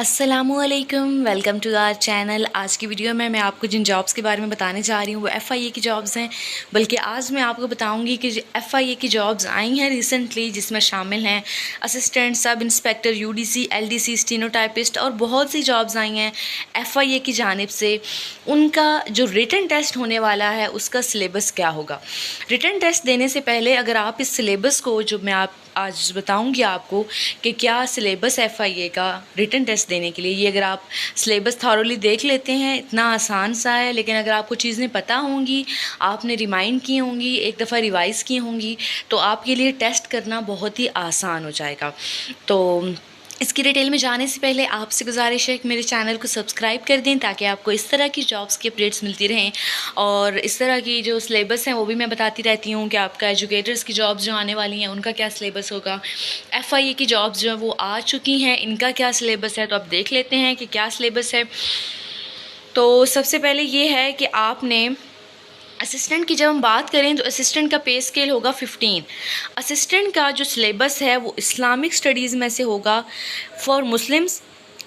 अस्सलामुअलैकुम, welcome to our channel. आज की वीडियो में मैं आपको जिन जॉब्स के बारे में बताने जा रही हूँ वो एफ़आईए की जॉब्स हैं। बल्कि आज मैं आपको बताऊँगी कि एफ़आईए की जॉब्स आई हैं रिसेंटली, जिसमें शामिल हैं assistant, sub inspector, UDC, LDC, stenotypist और बहुत सी जॉब्स आई हैं एफ़आईए की जानिब से। उनका जो रिटन टेस्ट होने वाला है उसका सिलेबस क्या होगा। रिटन टेस्ट देने से पहले अगर आप इस सिलेबस को, जो मैं आज बताऊंगी आपको कि क्या सिलेबस एफ़आईए का रिटन टेस्ट देने के लिए, ये अगर आप सिलेबस थॉरोली देख लेते हैं, इतना आसान सा है। लेकिन अगर आपको चीज़ें पता होंगी, आपने रिमाइंड की होंगी, एक दफ़ा रिवाइज़ की होंगी, तो आपके लिए टेस्ट करना बहुत ही आसान हो जाएगा। तो इसकी डिटेल में जाने से पहले आपसे गुजारिश है कि मेरे चैनल को सब्सक्राइब कर दें ताकि आपको इस तरह की जॉब्स की अपडेट्स मिलती रहें। और इस तरह की जो सिलेबस हैं वो भी मैं बताती रहती हूँ कि आपका एजुकेटर्स की जॉब्स जो आने वाली हैं उनका क्या सिलेबस होगा, एफ़आईए की जॉब्स जो हैं वो आ चुकी हैं, इनका क्या सिलेबस है। तो अब देख लेते हैं कि क्या सिलेबस है। तो सबसे पहले ये है कि आपने असिस्टेंट की जब हम बात करें तो असिस्टेंट का पे स्केल होगा 15। असिस्टेंट का जो सिलेबस है वो इस्लामिक स्टडीज़ में से होगा फॉर मुस्लिम्स,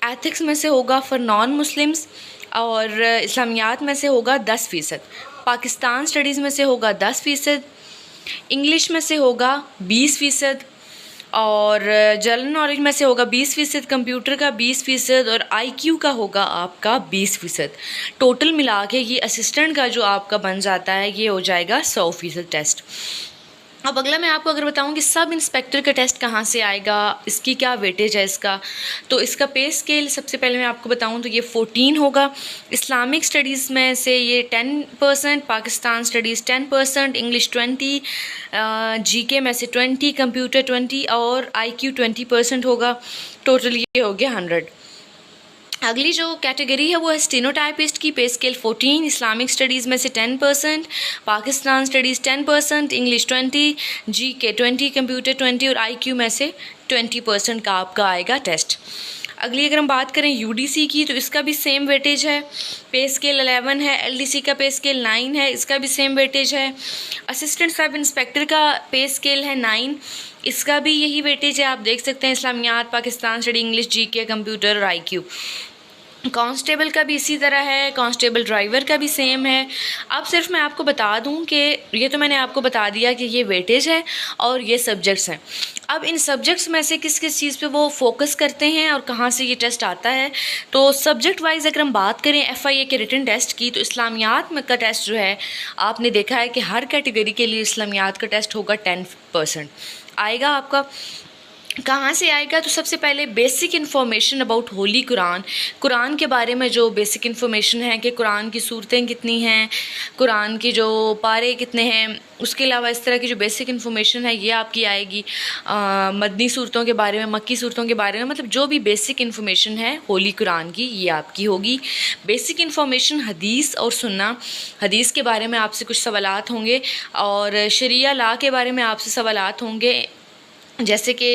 एथिक्स में से होगा फॉर नॉन मुस्लिम्स, और इस्लामियात में से होगा 10%, पाकिस्तान स्टडीज़ में से होगा 10%, इंग्लिश में से होगा 20%, और जनरल नॉलेज में से होगा 20%, कंप्यूटर का 20% और आईक्यू का होगा आपका 20%। टोटल मिला के ये असिस्टेंट का जो आपका बन जाता है ये हो जाएगा 100% टेस्ट। अब अगला मैं आपको अगर बताऊं कि सब इंस्पेक्टर का टेस्ट कहाँ से आएगा, इसकी क्या वेटेज है इसका, तो इसका पे स्केल सबसे पहले मैं आपको बताऊं तो ये 14 होगा। इस्लामिक स्टडीज़ में से ये 10%, पाकिस्तान स्टडीज़ 10%, इंग्लिश 20, जीके में से 20, कंप्यूटर 20 और आईक्यू 20% होगा। टोटल ये हो गया 100। अगली जो कैटेगरी है वो है स्टेनोटाइपिस्ट की। पे स्केल 14, इस्लामिक स्टडीज़ में से 10%, Pakistan studies 10%, English 20, GK 20, computer 20 और आईक्यू में से 20% का आपका आएगा टेस्ट। अगली अगर हम बात करें यूडीसी की तो इसका भी सेम वेटेज है, पे स्केल 11 है। एलडीसी का पे स्केल 9 है, इसका भी सेम वेटेज है। असिस्टेंट सब इंस्पेक्टर का पे स्केल है 9, इसका भी यही वेटेज है। आप देख सकते हैं Islamiat, Pakistan study, English, GK, computer और आईक्यू। कांस्टेबल का भी इसी तरह है, कांस्टेबल ड्राइवर का भी सेम है। अब सिर्फ मैं आपको बता दूं कि ये तो मैंने आपको बता दिया कि ये वेटेज है और ये सब्जेक्ट्स हैं। अब इन सब्जेक्ट्स में से किस किस चीज़ पे वो फोकस करते हैं और कहाँ से ये टेस्ट आता है। तो सब्जेक्ट वाइज अगर हम बात करें एफ़आईए के रिटन टेस्ट की, तो इस्लामियात में का टेस्ट जो है, आपने देखा है कि हर कैटेगरी के लिए इस्लामियात का टेस्ट होगा 10% आएगा आपका। कहाँ से आएगा, तो सबसे पहले basic information about Holi Quran, Quran के बारे में जो बेसिक इन्फॉर्मेशन है कि कुरान की सूरतें कितनी हैं, कुरान की जो पारे कितने हैं, उसके अलावा इस तरह की जो बेसिक इन्फॉर्मेशन है ये आपकी आएगी। मदनी सूरतों के बारे में, मक्की सूरतों के बारे में, मतलब जो भी बेसिक इन्फॉर्मेशन है होली कुरान की ये आपकी होगी। बेसिक इन्फॉर्मेशन हदीस और सुन्ना, हदीस के बारे में आपसे कुछ सवालात होंगे और शरिया ला के बारे में आपसे सवालात होंगे, जैसे कि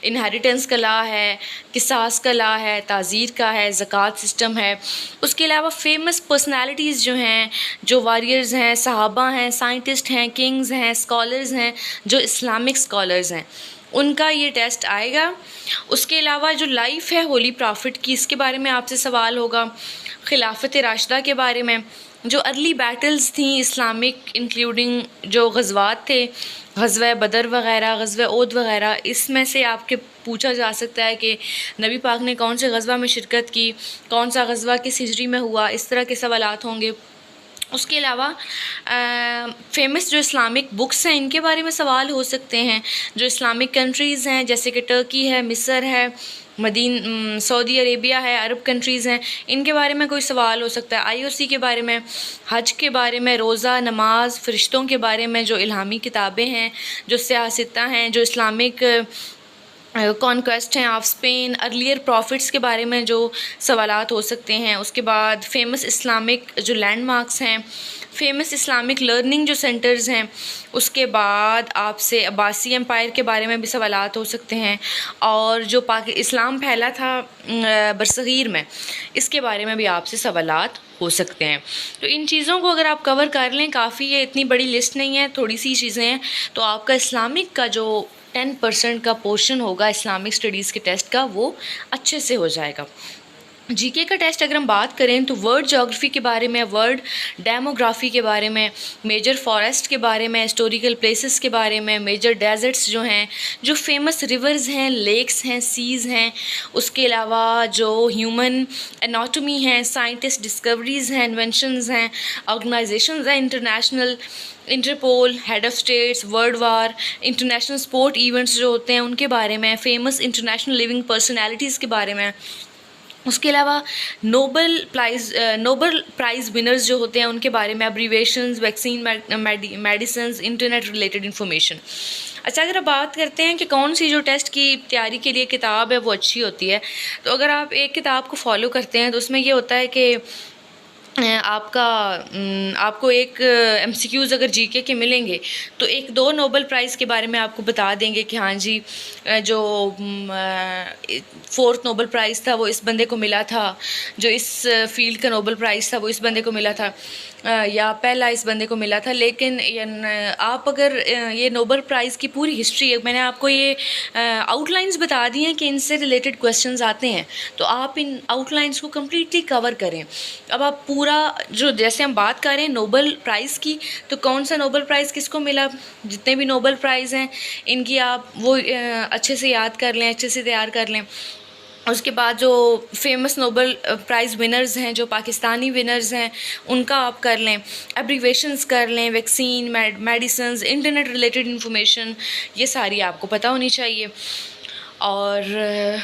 इनहेरिटेंस का लॉ है, किसास का लॉ है, ताज़ीर का है, ज़कात सिस्टम है। उसके अलावा फेमस पर्सनालिटीज़ जो हैं, जो वॉरियर्स हैं, सहाबा हैं, साइंटिस्ट हैं, किंग्स हैं, स्कॉलर्स हैं, जो इस्लामिक स्कॉलर्स हैं, उनका ये टेस्ट आएगा। उसके अलावा जो लाइफ है होली प्रॉफिट की, इसके बारे में आपसे सवाल होगा। खिलाफत राशिदा के बारे में, जो अर्ली बैटल्स थी इस्लामिक, इंक्लूडिंग जो गज़वात थे, ग़ज़वा बदर वग़ैरह, ग़ज़वा ओद वग़ैरह, इसमें से आपके पूछा जा सकता है कि नबी पाक ने कौन से ग़ज़वा में शिरकत की, कौन सा ग़ज़वा किस हिजरी में हुआ, इस तरह के सवालात होंगे। उसके अलावा फेमस जो इस्लामिक बुक्स हैं इनके बारे में सवाल हो सकते हैं। जो इस्लामिक कंट्रीज़ हैं जैसे कि टर्की है, मिस्र है, सऊदी अरेबिया है, अरब कंट्रीज़ हैं, इनके बारे में कोई सवाल हो सकता है। आईओसी के बारे में, हज के बारे में, रोज़ा, नमाज, फ़रिश्तों के बारे में, जो इल्हामी किताबें हैं, जो सियासतें हैं, जो इस्लामिक कॉन्क्वेस्ट हैं ऑफ स्पेन, अर्लियर प्रॉफिट्स के बारे में जो सवालात हो सकते हैं। उसके बाद फेमस इस्लामिक जो लैंडमार्क्स हैं, फेमस इस्लामिक लर्निंग जो सेंटर्स हैं, उसके बाद आपसे अब्बासी एम्पायर के बारे में भी सवालात हो सकते हैं, और जो इस्लाम फैला था बरसग़ीर में, इसके बारे में भी आपसे सवालात हो सकते हैं। तो इन चीज़ों को अगर आप कवर कर लें, काफ़ी है, इतनी बड़ी लिस्ट नहीं है, थोड़ी सी चीज़ें हैं, तो आपका इस्लामिक का जो 10% का पोर्शन होगा इस्लामिक स्टडीज़ के टेस्ट का, वो अच्छे से हो जाएगा। जीके का टेस्ट अगर हम बात करें तो वर्ल्ड ज्योग्राफी के बारे में, वर्ल्ड डेमोग्राफी के बारे में, मेजर फॉरेस्ट के बारे में, हिस्टोरिकल प्लेसेस के बारे में, मेजर डेजर्ट्स जो हैं, जो फेमस रिवर्स हैं, लेक्स हैं, सीज़ हैं, उसके अलावा जो ह्यूमन एनाटॉमी है, साइंटिस्ट डिस्कवरीज़ हैं, इन्वेंशंस हैं, ऑर्गेनाइजेशंस हैं international, Interpol, head of states, world war, international sport events जो होते हैं उनके बारे में, फेमस इंटरनेशनल लिविंग पर्सनैलिटीज़ के बारे में। उसके अलावा नोबल प्राइज़ विनर्स जो होते हैं उनके बारे में, abbreviations, vaccine, medicines, internet related information. अच्छा, अगर आप बात करते हैं कि कौन सी जो टेस्ट की तैयारी के लिए किताब है वो अच्छी होती है, तो अगर आप एक किताब को फॉलो करते हैं तो उसमें ये होता है कि आपको एक एमसीक्यूज़ अगर जीके के मिलेंगे तो एक दो नोबेल प्राइज़ के बारे में आपको बता देंगे कि हाँ जी, जो 4th नोबेल प्राइज़ था वो इस बंदे को मिला था, जो इस फील्ड का नोबेल प्राइज़ था वो इस बंदे को मिला था, या पहला इस बंदे को मिला था। लेकिन आप अगर ये नोबेल प्राइज़ की पूरी हिस्ट्री, मैंने आपको ये आउटलाइंस बता दी हैं कि इनसे रिलेटेड क्वेश्चंस आते हैं, तो आप इन आउटलाइंस को कम्प्लीटली कवर करें। अब आप पूरा जो, जैसे हम बात कर रहे हैं नोबेल प्राइज़ की, तो कौन सा नोबेल प्राइज़ किसको मिला, जितने भी नोबेल प्राइज़ हैं इनकी आप वो अच्छे से याद कर लें, अच्छे से तैयार कर लें। उसके बाद जो फेमस नोबेल प्राइज़ विनर्स हैं, जो पाकिस्तानी विनर्स हैं, उनका आप कर लें, एब्रीवेशंस कर लें, vaccine, medicines, internet related information, ये सारी आपको पता होनी चाहिए। और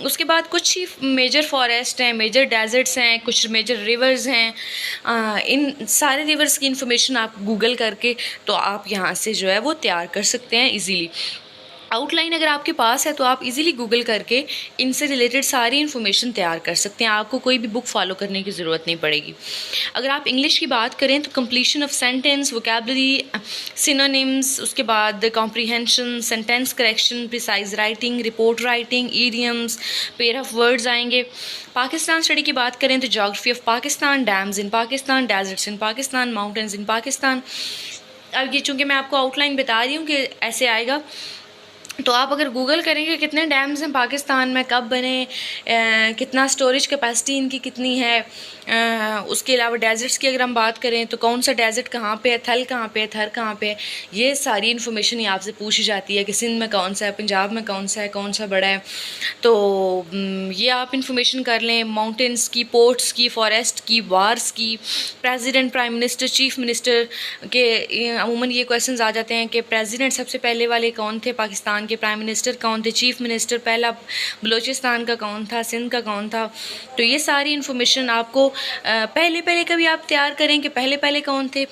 उसके बाद कुछ ही मेजर फॉरेस्ट हैं, मेजर डेजर्ट्स हैं, कुछ मेजर रिवर्स हैं, इन सारे रिवर्स की इन्फॉर्मेशन आप गूगल करके तो आप यहाँ से जो है वो तैयार कर सकते हैं इजीली। आउटलाइन अगर आपके पास है तो आप इजीली गूगल करके इनसे रिलेटेड सारी इन्फॉर्मेशन तैयार कर सकते हैं, आपको कोई भी बुक फॉलो करने की ज़रूरत नहीं पड़ेगी। अगर आप इंग्लिश की बात करें तो completion of sentence, vocabulary, synonyms, उसके बाद comprehension, sentence correction, precise writing, report writing, idioms, pair of words आएंगे। पाकिस्तान स्टडी की बात करें तो geography of Pakistan, dams in Pakistan, deserts in Pakistan, mountains in Pakistan. अब ये चूँकि मैं आपको आउटलाइन बता रही हूँ कि ऐसे आएगा, तो आप अगर गूगल करेंगे कितने डैम्स हैं पाकिस्तान में, कब बने, कितना स्टोरेज कैपेसिटी इनकी कितनी है, उसके अलावा डेजर्ट्स की अगर हम बात करें तो कौन सा डेजर्ट कहाँ पे है, थल कहाँ पे है, थर कहाँ पे है, ये सारी इन्फॉर्मेशन ही आपसे पूछी जाती है कि सिंध में कौन सा है, पंजाब में कौन सा है, कौन सा बड़ा है। तो ये आप इन्फॉर्मेशन कर लें, माउंटेन्स की, पोर्ट्स की, फॉरेस्ट की, वार्स की, president, prime minister, chief minister के अमूमन ये क्वेश्चंस आ जाते हैं कि प्रेसिडेंट सबसे पहले वाले कौन थे पाकिस्तान के, प्राइम मिनिस्टर कौन थे, चीफ मिनिस्टर पहला बलूचिस्तान का कौन था, सिंध का कौन था। तो ये सारी इन्फॉर्मेशन आपको पहले पहले कभी आप तैयार करें कि पहले पहले कौन थे,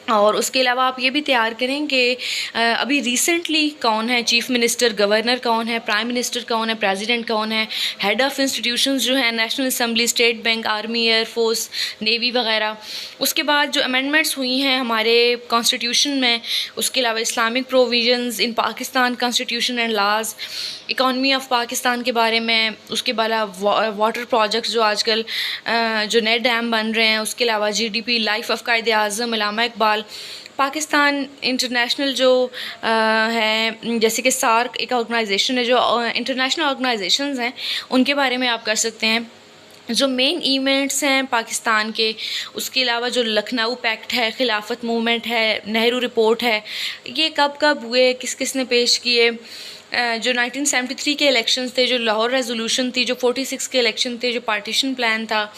और उसके अलावा आप ये भी तैयार करें कि अभी रिसेंटली कौन है चीफ़ मिनिस्टर, गवर्नर कौन है, प्राइम मिनिस्टर कौन है, प्रेसिडेंट कौन है, हेड ऑफ़ इंस्टीट्यूशंस जो है national assembly, state bank, army, air force, navy वगैरह। उसके बाद जो अमेंडमेंट्स हुई हैं हमारे कॉन्स्टिट्यूशन में, उसके अलावा Islamic provisions in Pakistan constitution and laws, economy of Pakistan के बारे में, उसके बाद वाटर प्रोजेक्ट्स जो आजकल जो नए डैम बन रहे हैं, उसके अलावा GDP, लाइफ ऑफ कायदे आज़म, अल्लामा इकबाल, पाकिस्तान इंटरनेशनल जो है, जैसे कि सार्क एक ऑर्गेनाइजेशन है, जो इंटरनेशनल ऑर्गेनाइजेशंस हैं उनके बारे में आप कर सकते हैं। जो मेन इवेंट्स हैं पाकिस्तान के, उसके अलावा जो लखनऊ पैक्ट है, खिलाफत मूवमेंट है, नेहरू रिपोर्ट है, ये कब कब हुए, किस किस ने पेश किए, जो 1973 के इलेक्शंस थे, जो लाहौर रेजोल्यूशन थी, जो 46 के इलेक्शन थे, जो पार्टीशन प्लान था,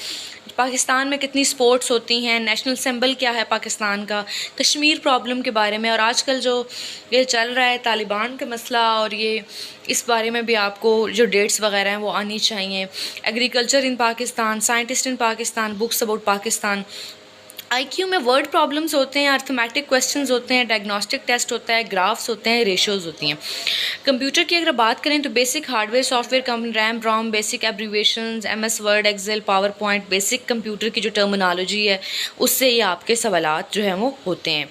पाकिस्तान में कितनी स्पोर्ट्स होती हैं, नेशनल सिंबल क्या है पाकिस्तान का, कश्मीर प्रॉब्लम के बारे में, और आजकल जो ये चल रहा है तालिबान का मसला, और ये इस बारे में भी आपको जो डेट्स वगैरह हैं वो आनी चाहिए। Agriculture in Pakistan, scientist in Pakistan, books about Pakistan. IQ में वर्ड प्रॉब्लम्स होते हैं, अर्थमेटिक क्वेश्चंस होते हैं, डायग्नोस्टिक टेस्ट होता है, ग्राफ्स होते हैं, रेशियोज़ होती हैं। कंप्यूटर की अगर बात करें तो basic hardware, software, RAM, ROM, basic abbreviations, MS Word, Excel, PowerPoint, basic computer की जो टर्मिनोलॉजी है उससे ये आपके सवालात जो हैं वो होते हैं।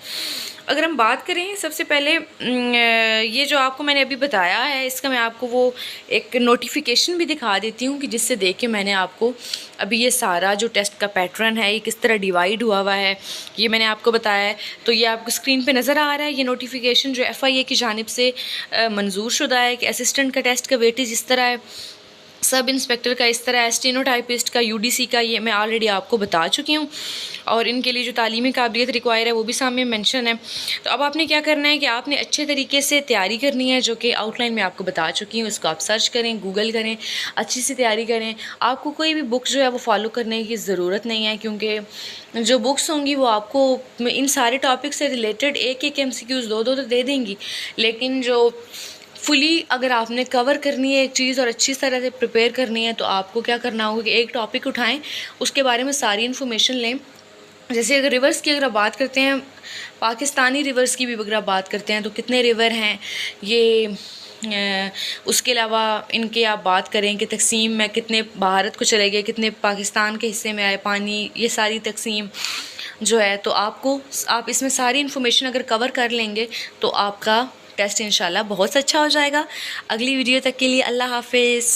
अगर हम बात करें सबसे पहले ये जो आपको मैंने अभी बताया है, इसका मैं आपको वो एक नोटिफिकेशन भी दिखा देती हूँ कि जिससे देख के मैंने आपको अभी ये सारा जो टेस्ट का पैटर्न है ये किस तरह डिवाइड हुआ है ये मैंने आपको बताया है। तो ये आपको स्क्रीन पे नज़र आ रहा है, ये नोटिफिकेशन जो FIA की जानिब से मंजूर शुदा है कि असिस्टेंट का टेस्ट का वेटेज इस तरह है। सब इंस्पेक्टर का इस तरह है, स्टेनोटाइपिस्ट का, यूडीसी का, ये मैं ऑलरेडी आपको बता चुकी हूँ। और इनके लिए जो तालीमी काबिलियत रिक्वायर है वो भी सामने मेंशन है। तो अब आपने क्या करना है कि आपने अच्छे तरीके से तैयारी करनी है, जो कि आउटलाइन में आपको बता चुकी हूँ। इसको आप सर्च करें, गूगल करें, अच्छी सी तैयारी करें। आपको कोई भी बुक जो है वो फॉलो करने की ज़रूरत नहीं है, क्योंकि जो बुक्स होंगी वो आपको इन सारे टॉपिक से रिलेटेड एक एक MCQs दो तो दे देंगी, लेकिन जो फुली अगर आपने कवर करनी है एक चीज़ और अच्छी तरह से प्रिपेयर करनी है, तो आपको क्या करना होगा कि एक टॉपिक उठाएं, उसके बारे में सारी इन्फॉर्मेशन लें। जैसे अगर रिवर्स की अगर आप बात करते हैं, पाकिस्तानी रिवर्स की भी अगर आप बात करते हैं, तो कितने रिवर हैं ये, उसके अलावा इनके आप बात करें कि तकसीम में कितने भारत को चले गए, कितने पाकिस्तान के हिस्से में आए पानी, ये सारी तकसीम जो है। तो आप इसमें सारी इन्फॉर्मेशन अगर कवर कर लेंगे तो आपका टेस्ट इंशाल्लाह बहुत अच्छा हो जाएगा। अगली वीडियो तक के लिए अल्लाह हाफिज़।